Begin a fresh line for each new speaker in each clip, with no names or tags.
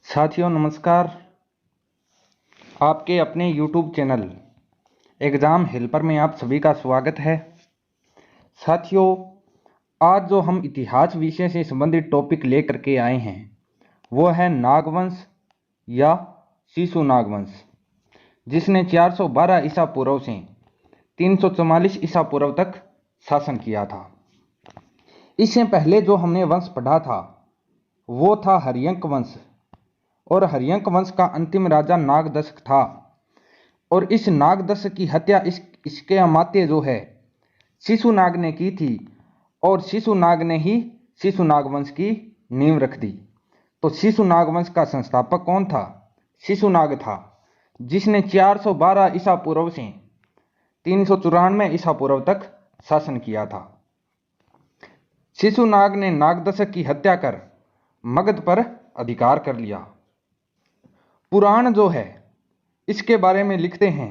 साथियों नमस्कार। आपके अपने YouTube चैनल एग्ज़ाम हेल्पर में आप सभी का स्वागत है। साथियों, आज जो हम इतिहास विषय से संबंधित टॉपिक लेकर के आए हैं वो है नागवंश या शिशु नागवंश, जिसने 412 ईसा पूर्व से 344 ईसा पूर्व तक शासन किया था। इससे पहले जो हमने वंश पढ़ा था वो था हर्यंक वंश, और हर्यंक वंश का अंतिम राजा नागदशक था। और इस नागदशक की हत्या इसके अमात्य जो है शिशुनाग ने की थी, और शिशुनाग ने ही शिशुनाग वंश की नींव रख दी। तो शिशुनाग वंश का संस्थापक कौन था? शिशुनाग था, जिसने 412 ईसा पूर्व से 394 ईसा पूर्व तक शासन किया था। शिशुनाग ने नागदशक की हत्या कर मगध पर अधिकार कर लिया। पुराण जो है इसके बारे में लिखते हैं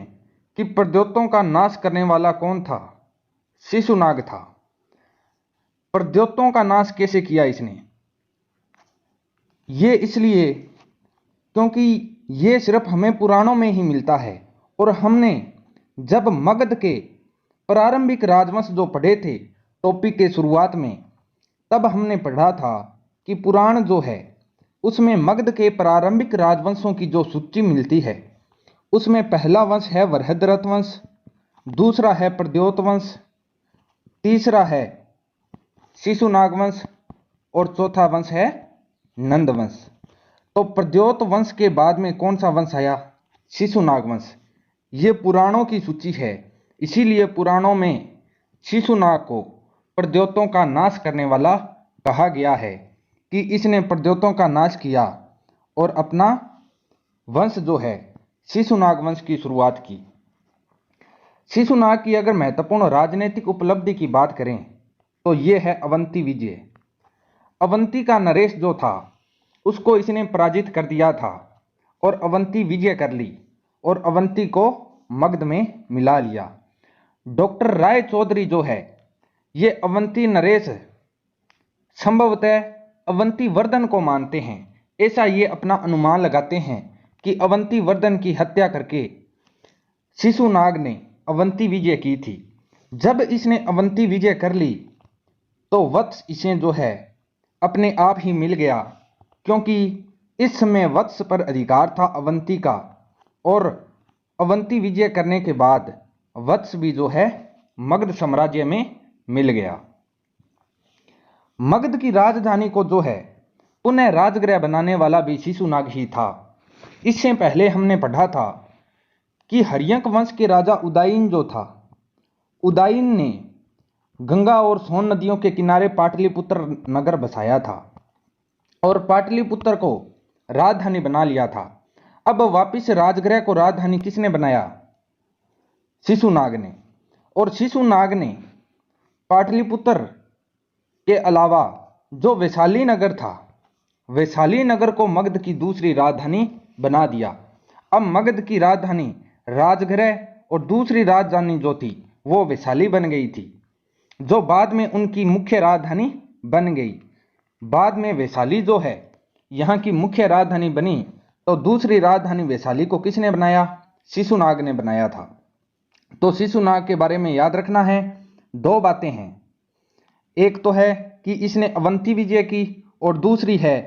कि प्रद्योतों का नाश करने वाला कौन था? शिशुनाग था। प्रद्योतों का नाश कैसे किया इसने? ये इसलिए क्योंकि ये सिर्फ हमें पुराणों में ही मिलता है, और हमने जब मगध के प्रारंभिक राजवंश जो पढ़े थे टॉपिक के शुरुआत में, तब हमने पढ़ा था कि पुराण जो है उसमें मगध के प्रारंभिक राजवंशों की जो सूची मिलती है उसमें पहला वंश है बृहद्रथ वंश, दूसरा है प्रद्योत वंश, तीसरा है शिशुनाग वंश और चौथा वंश है नंद वंश। तो प्रद्योत वंश के बाद में कौन सा वंश आया? शिशुनाग वंश। ये पुराणों की सूची है, इसीलिए पुराणों में शिशुनाग को प्रद्योतों का नाश करने वाला कहा गया है कि इसने प्रद्योतों का नाश किया और अपना वंश जो है शिशुनाग वंश की शुरुआत की। शिशुनाग की अगर महत्वपूर्ण राजनीतिक उपलब्धि की बात करें तो ये है अवंती विजय। अवंती का नरेश जो था उसको इसने पराजित कर दिया था और अवंती विजय कर ली और अवंती को मगध में मिला लिया। डॉक्टर राय चौधरी जो है ये अवंती नरेश संभवतः अवंती वर्धन को मानते हैं। ऐसा ये अपना अनुमान लगाते हैं कि अवंती वर्धन की हत्या करके शिशुनाग ने अवंती विजय की थी। जब इसने अवंती विजय कर ली तो वत्स इसे जो है अपने आप ही मिल गया, क्योंकि इस समय वत्स पर अधिकार था अवंती का, और अवंती विजय करने के बाद वत्स भी जो है मगध साम्राज्य में मिल गया। मगध की राजधानी को जो है पुनः राजगृह बनाने वाला भी शिशुनाग ही था। इससे पहले हमने पढ़ा था कि हर्यंक वंश के राजा उदायन जो था, उदायन ने गंगा और सोन नदियों के किनारे पाटलिपुत्र नगर बसाया था और पाटलिपुत्र को राजधानी बना लिया था। अब वापिस राजगृह को राजधानी किसने बनाया? शिशुनाग ने। और शिशुनाग ने पाटलिपुत्र के अलावा जो वैशाली नगर था, वैशाली नगर को मगध की दूसरी राजधानी बना दिया। अब मगध की राजधानी राजगृह और दूसरी राजधानी जो थी वो वैशाली बन गई थी, जो बाद में उनकी मुख्य राजधानी बन गई। बाद में वैशाली जो है यहाँ की मुख्य राजधानी बनी, तो दूसरी राजधानी वैशाली को किसने बनाया? शिशुनाग ने बनाया था। तो शिशुनाग के बारे में याद रखना है, दो बातें हैं। एक तो है कि इसने अवंती विजय की, और दूसरी है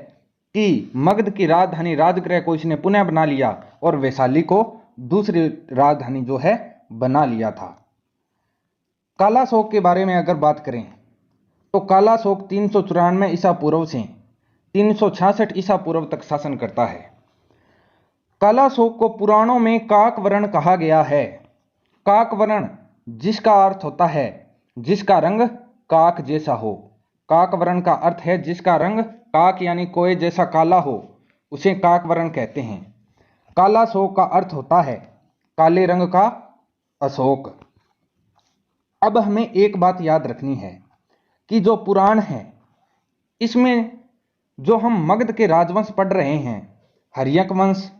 कि मगध की राजधानी राजगृह को इसने पुनः बना लिया और वैशाली को दूसरी राजधानी जो है बना लिया था। कालाशोक के बारे में अगर बात करें तो कालाशोक 394 ईसा पूर्व से 366 ईसा पूर्व तक शासन करता है। कालाशोक को पुराणों में काकवर्ण कहा गया है। काकवर्ण जिसका अर्थ होता है जिसका रंग काक जैसा हो। काकवर्ण का अर्थ है जिसका रंग काक यानी कोए जैसा काला हो, उसे काकवर्ण कहते हैं। कालाशोक का अर्थ होता है काले रंग का अशोक। अब हमें एक बात याद रखनी है कि जो पुराण है इसमें जो हम मगध के राजवंश पढ़ रहे हैं, हर्यक वंश,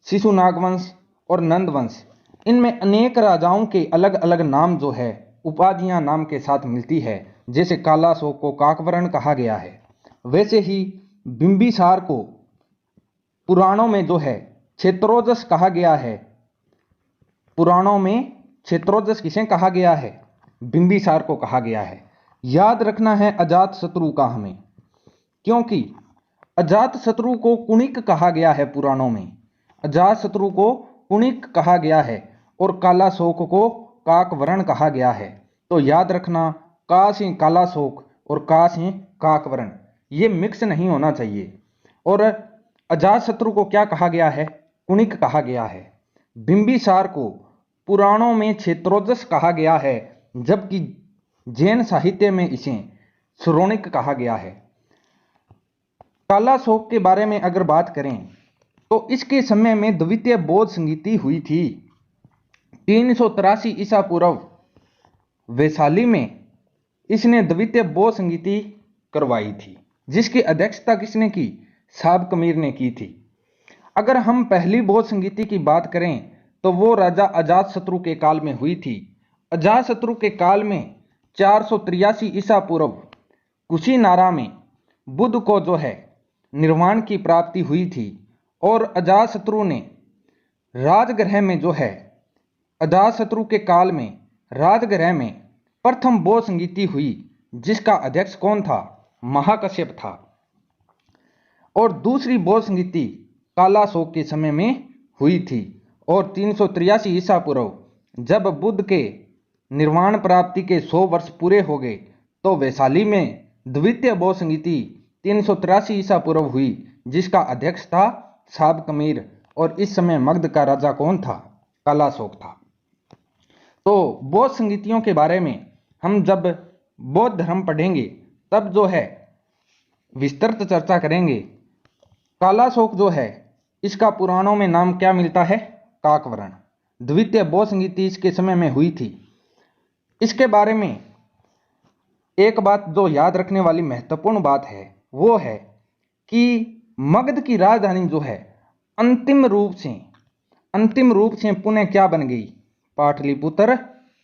शिशुनाग वंश और नंद वंश, इनमें अनेक राजाओं के अलग अलग नाम जो है उपाधियां नाम के साथ मिलती है। जैसे कालाशोक को काकवर्ण कहा गया है, वैसे ही बिंबिसार को पुराणों में जो है क्षेत्रोजस कहा गया है। पुराणों में क्षेत्रोजस किसे कहा गया है? बिंबिसार को कहा गया है। याद रखना है अजातशत्रु का हमें, क्योंकि अजातशत्रु को कुणिक कहा गया है पुराणों में। अजातशत्रु को कुणिक कहा गया है और कालाशोक को काकवर्ण कहा गया है। तो याद रखना, का से कालाशोक और का से काकवर्ण, ये मिक्स नहीं होना चाहिए। और अजातशत्रु को क्या कहा गया है? कुणिक कहा गया है। बिंबिसार को पुराणों में क्षेत्रोजस कहा गया है, जबकि जैन साहित्य में इसे श्रोणिक कहा गया है। कालाशोक के बारे में अगर बात करें तो इसके समय में द्वितीय बौद्ध संगीति हुई थी। 383 ईसा पूर्व वैशाली में इसने द्वितीय बौद्ध संगीति करवाई थी, जिसकी अध्यक्षता किसने की? साब कमीर ने की थी। अगर हम पहली बौद्ध संगीति की बात करें तो वो राजा अजातशत्रु के काल में हुई थी। अजातशत्रु के काल में 483 ईसा पूर्व कुशीनारा में बुद्ध को जो है निर्वाण की प्राप्ति हुई थी। और अजातशत्रु ने राजगृह में जो है, अजातशत्रु के काल में राजगृह में प्रथम बौद्ध संगीति हुई, जिसका अध्यक्ष कौन था? महाकश्यप था। और दूसरी बौद्ध संगीति कालाशोक के समय में हुई थी। और 383 ईसा पूर्व जब बुद्ध के निर्वाण प्राप्ति के 100 वर्ष पूरे हो गए तो वैशाली में द्वितीय बौद्ध संगीति 383 ईसा पूर्व हुई, जिसका अध्यक्ष था साब कमीर। और इस समय मगध का राजा कौन था? कालाशोक था। तो बौद्ध संगीतियों के बारे में हम जब बौद्ध धर्म पढ़ेंगे तब जो है विस्तृत चर्चा करेंगे। कालाशोक जो है इसका पुराणों में नाम क्या मिलता है? काकवर्ण। द्वितीय बौद्ध संगीति इसके समय में हुई थी। इसके बारे में एक बात जो याद रखने वाली महत्वपूर्ण बात है वो है कि मगध की राजधानी जो है अंतिम रूप से पुनः क्या बन गई? पाटलिपुत्र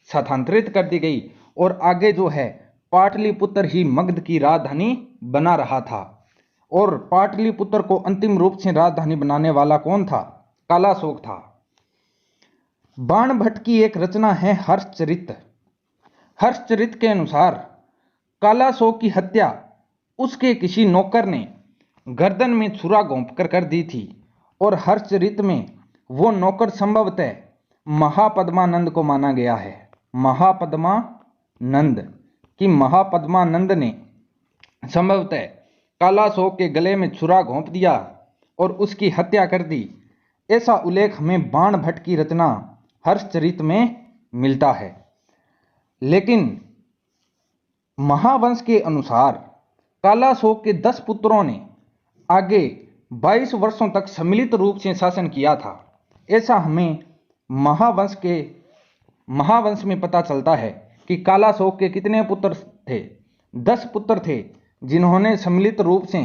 स्थानांतरित कर दी गई। और आगे जो है पाटलिपुत्र ही मगध की राजधानी बना रहा था। और पाटलिपुत्र को अंतिम रूप से राजधानी बनाने वाला कौन था? कालाशोक था। बाणभट्ट की एक रचना है हर्षचरित। हर्षचरित के अनुसार कालाशोक की हत्या उसके किसी नौकर ने गर्दन में छुरा घोंपकर कर दी थी। और हर्षचरित में वो नौकर संभवतः महापद्मानंद को माना गया है। महापद्मानंद ने संभवतः कालाशोक के गले में छुरा घोंप दिया और उसकी हत्या कर दी। ऐसा उल्लेख हमें बाणभट्ट की रचना हर्षचरित में मिलता है। लेकिन महावंश के अनुसार कालाशोक के 10 पुत्रों ने आगे 22 वर्षों तक सम्मिलित रूप से शासन किया था। ऐसा हमें महावंश में पता चलता है कि कालाशोक के कितने पुत्र थे? 10 पुत्र थे, जिन्होंने सम्मिलित रूप से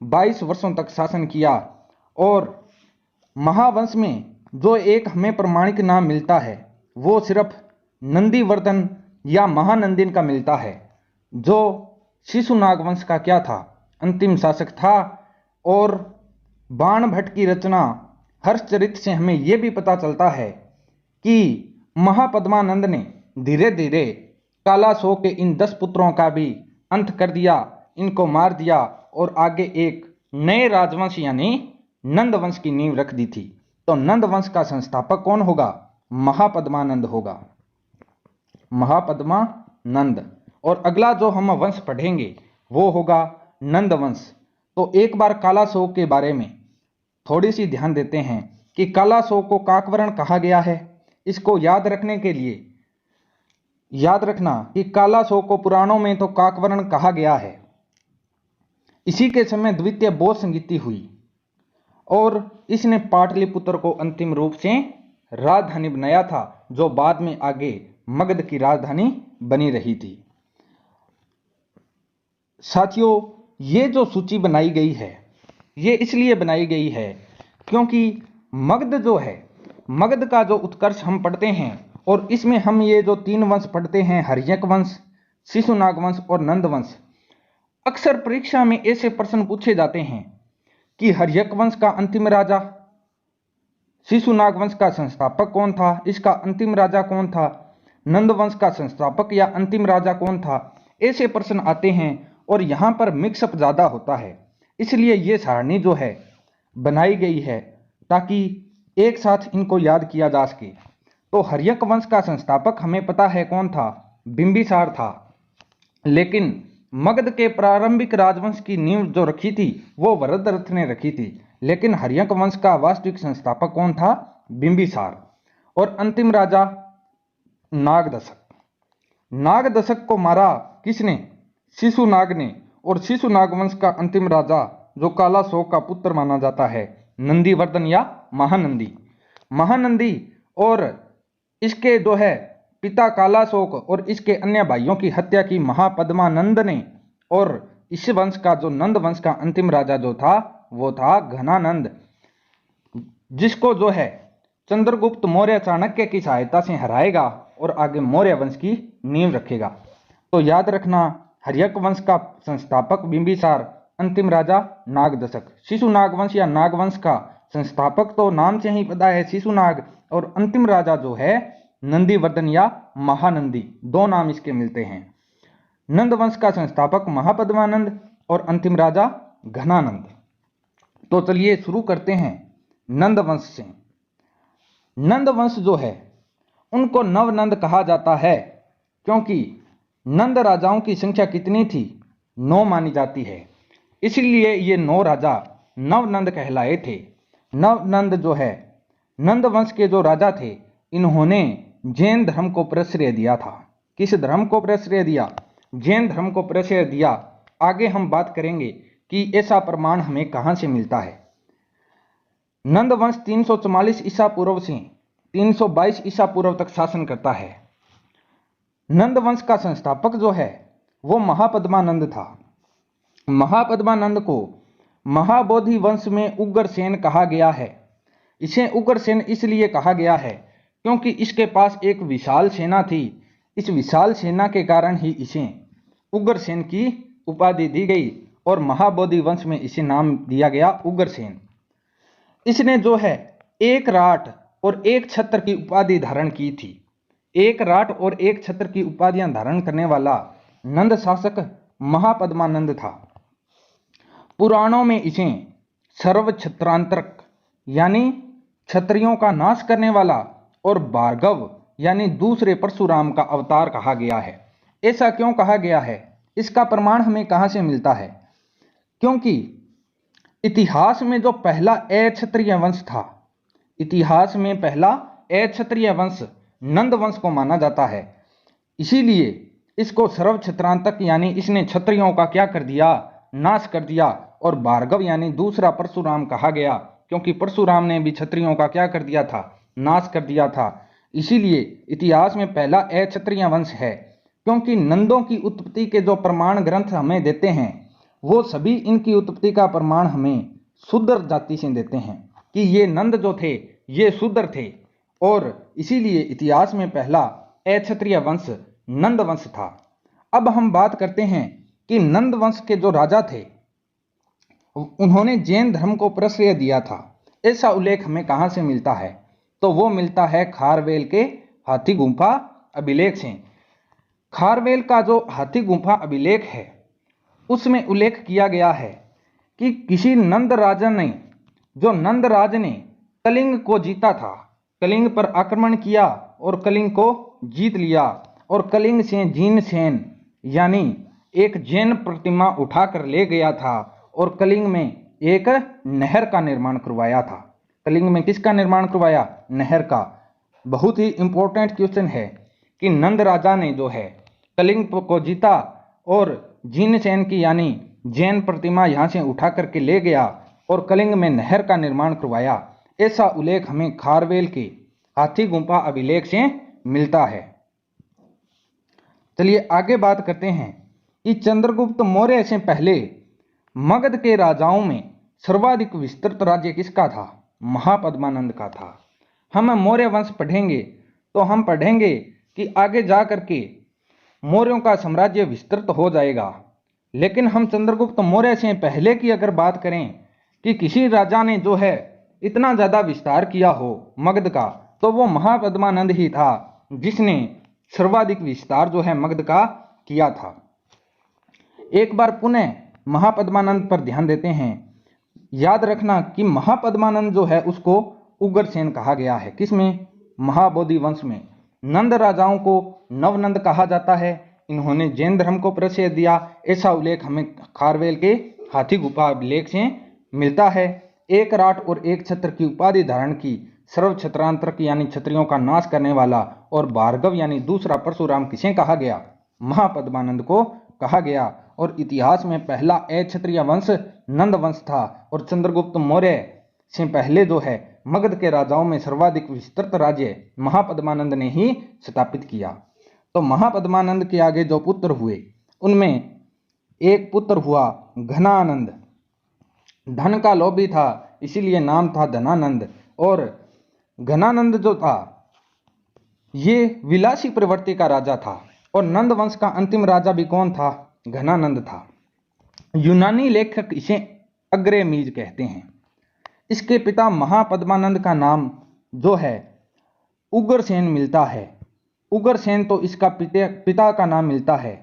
22 वर्षों तक शासन किया। और महावंश में जो एक हमें प्रमाणिक नाम मिलता है वो सिर्फ नंदीवर्धन या महानंदिन का मिलता है, जो शिशुनाग वंश का क्या था? अंतिम शासक था। और बाणभट्ट की रचना हर्षचरित से हमें यह भी पता चलता है कि महापद्मानंद ने धीरे धीरे कालाशोक के इन 10 पुत्रों का भी अंत कर दिया, इनको मार दिया और आगे एक नए राजवंश यानी नंद वंश की नींव रख दी थी। तो नंद वंश का संस्थापक कौन होगा? महापद्मानंद होगा, महापद्मानंद। और अगला जो हम वंश पढ़ेंगे वो होगा नंद वंश। तो एक बार कालाशोक के बारे में थोड़ी सी ध्यान देते हैं कि कालाशोक को काकवर्ण कहा गया है। इसको याद रखने के लिए याद रखना कि कालाशोक को पुराणों में तो काकवर्ण कहा गया है। इसी के समय द्वितीय बौद्ध संगीति हुई और इसने पाटलिपुत्र को अंतिम रूप से राजधानी बनाया था, जो बाद में आगे मगध की राजधानी बनी रही थी। साथियों, ये जो सूची बनाई गई है ये इसलिए बनाई गई है क्योंकि मगध जो है, मगध का जो उत्कर्ष हम पढ़ते हैं और इसमें हम ये जो 3 वंश पढ़ते हैं, हर्यक वंश, शिशुनाग वंश और नंद वंश, अक्सर परीक्षा में ऐसे प्रश्न पूछे जाते हैं कि हर्यक वंश का अंतिम राजा शिशुनाग वंश का संस्थापक कौन था, इसका अंतिम राजा कौन था, नंद वंश का संस्थापक या अंतिम राजा कौन था, ऐसे प्रश्न आते हैं और यहाँ पर मिक्सअप ज़्यादा होता है। इसलिए ये सारणी जो है बनाई गई है ताकि एक साथ इनको याद किया जा सके। तो हर्यक वंश का संस्थापक हमें पता है कौन था, बिंबिसार था। लेकिन मगध के प्रारंभिक राजवंश की नींव जो रखी थी वो वरदरथ ने रखी थी। लेकिन हर्यक वंश का वास्तविक संस्थापक कौन था, बिंबिसार। और अंतिम राजा नागदशक। नागदशक को मारा किसने, शिशुनाग ने। और शिशुनाग वंश का अंतिम राजा जो कालाशोक का पुत्र माना जाता है, नंदीवर्धन या महानंदी। महानंदी और इसके जो है पिता कालाशोक और इसके अन्य भाइयों की हत्या की महापद्मानंद ने। और इस वंश का जो नंद वंश का अंतिम राजा जो था वो था घनानंद, जिसको जो है चंद्रगुप्त मौर्य चाणक्य की सहायता से हराएगा और आगे मौर्य वंश की नींव रखेगा। तो याद रखना, हर्यक वंश का संस्थापक बिंबिसार, अंतिम राजा नागदशक। शिशुनाग वंश या नागवंश का संस्थापक तो नाम से ही पता है शिशुनाग, और अंतिम राजा जो है नंदीवर्धन या महानंदी, दो नाम इसके मिलते हैं। नंद वंश का संस्थापक महापद्मानंद और अंतिम राजा घनानंद। तो चलिए शुरू करते हैं नंद वंश से। नंद वंश जो है उनको नवनंद कहा जाता है क्योंकि नंद राजाओं की संख्या कितनी थी, 9 मानी जाती है। इसलिए ये 9 राजा नवनंद कहलाए थे। नवनंद जो है नंद वंश के जो राजा थे, इन्होंने जैन धर्म को प्रश्रय दिया था। किस धर्म को प्रश्रय दिया, जैन धर्म को प्रश्रय दिया। आगे हम बात करेंगे कि ऐसा प्रमाण हमें कहां से मिलता है। नंद वंश 344 ईसा पूर्व से 322 ईसा पूर्व तक शासन करता है। नंद वंश का संस्थापक जो है वो महापद्मानंद था। महापद्मानंद को महाबोधि वंश में उग्रसेन कहा गया है। इसे उग्रसेन इसलिए कहा गया है क्योंकि इसके पास एक विशाल सेना थी। इस विशाल सेना के कारण ही इसे उग्रसेन की उपाधि दी गई और महाबोधि वंश में इसे नाम दिया गया उग्रसेन। इसने जो है एक राट और एक छत्र की उपाधि धारण की थी। एक राट और एक छत्र की उपाधियां धारण करने वाला नंद शासक महापद्मानंद था। पुराणों में इसे सर्व छत्रांतरक यानी क्षत्रियों का नाश करने वाला और भार्गव यानी दूसरे परशुराम का अवतार कहा गया है। ऐसा क्यों कहा गया है, इसका प्रमाण हमें कहां से मिलता है, क्योंकि इतिहास में जो पहला अक्षत्रिय वंश था, इतिहास में पहला अक्षत्रिय वंश नंद वंश को माना जाता है। इसीलिए इसको सर्व छत्रांतक यानी इसने क्षत्रियों का क्या कर दिया, नाश कर दिया। और भार्गव यानी दूसरा परशुराम कहा गया क्योंकि परशुराम ने भी क्षत्रियों का क्या कर दिया था, नाश कर दिया था। इसीलिए इतिहास में पहला अक्षत्रिय वंश है। क्योंकि नंदों की उत्पत्ति के जो प्रमाण ग्रंथ हमें देते हैं वो सभी इनकी उत्पत्ति का प्रमाण हमें शूद्र जाति से देते हैं कि ये नंद जो थे ये शूद्र थे। और इसीलिए इतिहास में पहला अक्षत्रिय वंश नंद वंश था। अब हम बात करते हैं कि नंद वंश के जो राजा थे उन्होंने जैन धर्म को प्रश्रय दिया था। ऐसा उल्लेख हमें कहां से मिलता है, तो वो मिलता है खारवेल के हाथी गुंफा अभिलेख से। खारवेल का जो हाथी गुंफा अभिलेख है उसमें उल्लेख किया गया है कि किसी नंद राजा ने, जो नंदराज ने कलिंग को जीता था, कलिंग पर आक्रमण किया और कलिंग को जीत लिया और कलिंग से जीनसेन यानी एक जैन प्रतिमा उठाकर ले गया था और कलिंग में एक नहर का निर्माण करवाया था। कलिंग में किसका निर्माण करवाया, नहर का। बहुत ही इंपॉर्टेंट क्वेश्चन है कि नंद राजा ने जो है कलिंग को जीता और जीनसेन की यानी जैन प्रतिमा यहां से उठा करके ले गया और कलिंग में नहर का निर्माण करवाया। ऐसा उल्लेख हमें खारवेल के हाथी गुंफा अभिलेख से मिलता है। चलिए आगे बात करते हैं कि चंद्रगुप्त मौर्य से पहले मगध के राजाओं में सर्वाधिक विस्तृत राज्य किसका था, महापद्मानंद का था। हम मौर्य वंश पढ़ेंगे तो हम पढ़ेंगे कि आगे जा करके मौर्यों का साम्राज्य विस्तृत हो जाएगा। लेकिन हम चंद्रगुप्त मौर्य से पहले की अगर बात करें कि किसी राजा ने जो है इतना ज़्यादा विस्तार किया हो मगध का, तो वो महापद्मानंद ही था जिसने सर्वाधिक विस्तार जो है मगध का किया था। एक बार पुनः महापद्मानंद पर ध्यान देते हैं। याद रखना कि महापद्मानंद जो है उसको उग्रसेन कहा गया है। किसमें? महाबोधि वंश में। नंद राजाओं को नवनंद कहा जाता है। इन्होंने जैन धर्म को प्रसिद्ध दिया, ऐसा उल्लेख हमें खारवेल के हाथी गुफा लेख से मिलता है। एक राट और एक छत्र की उपाधि धारण की, सर्व छत्रांतरक यानी क्षत्रियों का नाश करने वाला, और भार्गव यानी दूसरा परशुराम किसे कहा गया? महापद्मानंद को कहा गया। और इतिहास में पहला अक्षत्रिय वंश नंद वंश था, और चंद्रगुप्त मौर्य से पहले जो है मगध के राजाओं में सर्वाधिक विस्तृत राज्य महापद्मानंद ने ही स्थापित किया। तो महापद्मानंद के आगे जो पुत्र हुए उनमें एक पुत्र हुआ घनानंद। धन का लोभी था, इसीलिए नाम था धनानंद। और घनानंद जो था ये विलासी प्रवृत्ति का राजा था। और नंद वंश का अंतिम राजा भी कौन था? घनानंद था। यूनानी लेखक इसे अग्रमीज कहते हैं। इसके पिता महापद्मानंद का नाम जो है उग्रसेन मिलता है। उग्रसेन तो इसका पिता का नाम मिलता है,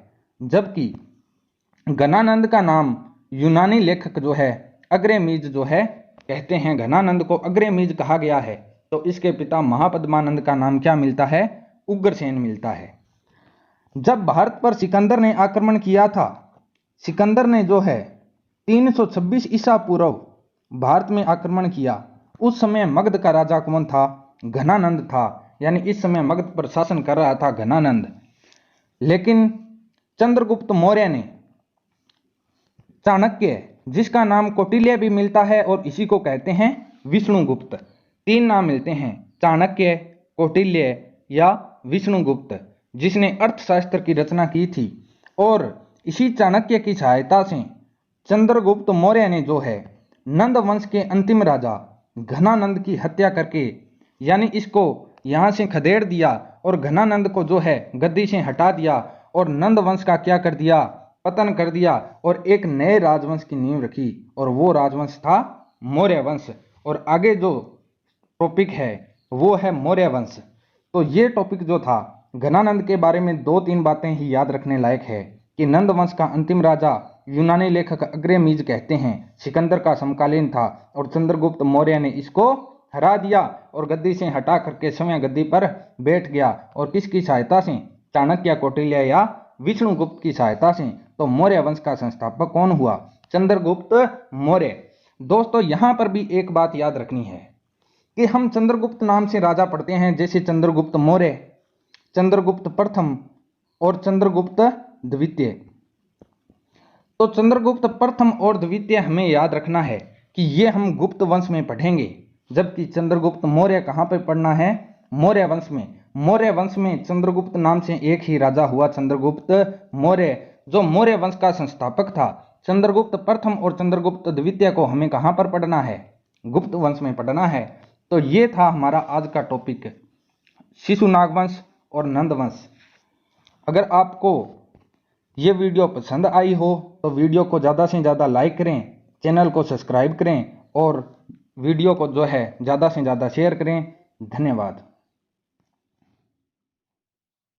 जबकि घनानंद का नाम यूनानी लेखक जो है अग्रमीज जो है कहते हैं। घनानंद को अग्रमीज कहा गया है, तो इसके पिता महापद्मानंद का नाम क्या मिलता है? उग्रसेन मिलता है। जब भारत पर सिकंदर ने आक्रमण किया था, सिकंदर ने जो है 326 ईसा पूर्व भारत में आक्रमण किया। उस समय मगध का राजा कौन था? घनानंद था। यानी इस समय मगध पर शासन कर रहा था घनानंद। लेकिन चंद्रगुप्त मौर्य ने चाणक्य, जिसका नाम कौटिल्य भी मिलता है और इसी को कहते हैं विष्णुगुप्त, तीन नाम मिलते हैं, चाणक्य, कौटिल्य या विष्णुगुप्त, जिसने अर्थशास्त्र की रचना की थी। और इसी चाणक्य की सहायता से चंद्रगुप्त मौर्य ने जो है नंद वंश के अंतिम राजा घनानंद की हत्या करके, यानी इसको यहाँ से खदेड़ दिया और घनानंद को जो है गद्दी से हटा दिया और नंद वंश का क्या कर दिया? पतन कर दिया और एक नए राजवंश की नींव रखी, और वो राजवंश था मौर्य वंश। और आगे जो टॉपिक है वो है मौर्य वंश। तो ये टॉपिक जो था घनानंद के बारे में 2-3 बातें ही याद रखने लायक है कि नंद वंश का अंतिम राजा यूनानी लेखक अग्रमीज कहते हैं, सिकंदर का समकालीन था, और चंद्रगुप्त मौर्य ने इसको हरा दिया और गद्दी से हटा करके स्वयं गद्दी पर बैठ गया। और किसकी सहायता से? चाणक्य, कौटिल्य या विष्णुगुप्त की सहायता से। तो मौर्य वंश का संस्थापक कौन हुआ? चंद्रगुप्त मौर्य। दोस्तों यहाँ पर भी एक बात याद रखनी है कि हम चंद्रगुप्त नाम से राजा पढ़ते हैं, जैसे चंद्रगुप्त मौर्य, चंद्रगुप्त प्रथम और चंद्रगुप्त द्वितीय। तो चंद्रगुप्त प्रथम और द्वितीय हमें याद रखना है कि ये हम गुप्त वंश में पढ़ेंगे, जबकि चंद्रगुप्त मौर्य कहाँ पर पढ़ना है? मौर्य वंश में। मौर्य वंश में चंद्रगुप्त नाम से एक ही राजा हुआ, चंद्रगुप्त मौर्य, जो मौर्य वंश का संस्थापक था। चंद्रगुप्त प्रथम और चंद्रगुप्त द्वितीय को हमें कहाँ पर पढ़ना है? गुप्त वंश में पढ़ना है। तो ये था हमारा आज का टॉपिक, शिशुनाग वंश और नंद वंश। अगर आपको ये वीडियो पसंद आई हो तो वीडियो को ज़्यादा से ज़्यादा लाइक करें, चैनल को सब्सक्राइब करें और वीडियो को जो है ज़्यादा से ज़्यादा शेयर करें। धन्यवाद।